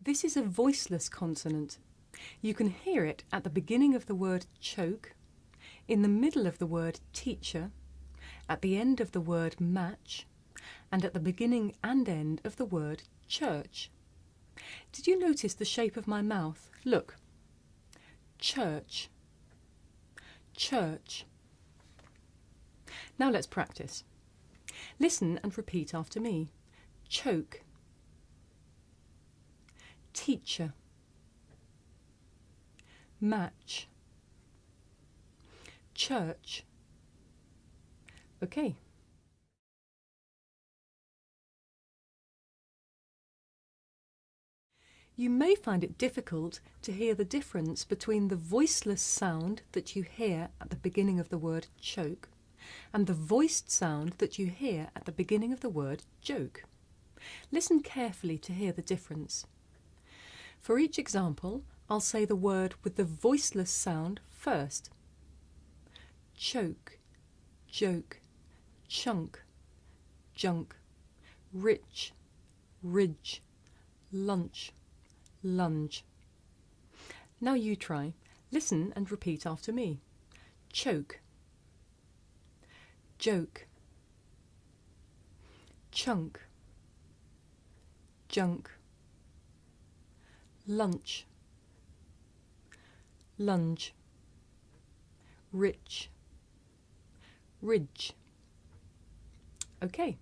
This is a voiceless consonant. You can hear it at the beginning of the word choke, in the middle of the word teacher, at the end of the word match, and at the beginning and end of the word church. Did you notice the shape of my mouth? Look. Church. Church. Now let's practice. Listen and repeat after me. Choke. Teacher. Match. Church. Okay. You may find it difficult to hear the difference between the voiceless sound that you hear at the beginning of the word choke and the voiced sound that you hear at the beginning of the word joke. Listen carefully to hear the difference. For each example, I'll say the word with the voiceless sound first. Choke, joke, chunk, junk, rich, ridge, lunch, lunge. Now you try. Listen and repeat after me. Choke, joke, chunk, junk, lunch, lunge, rich, ridge. Okay.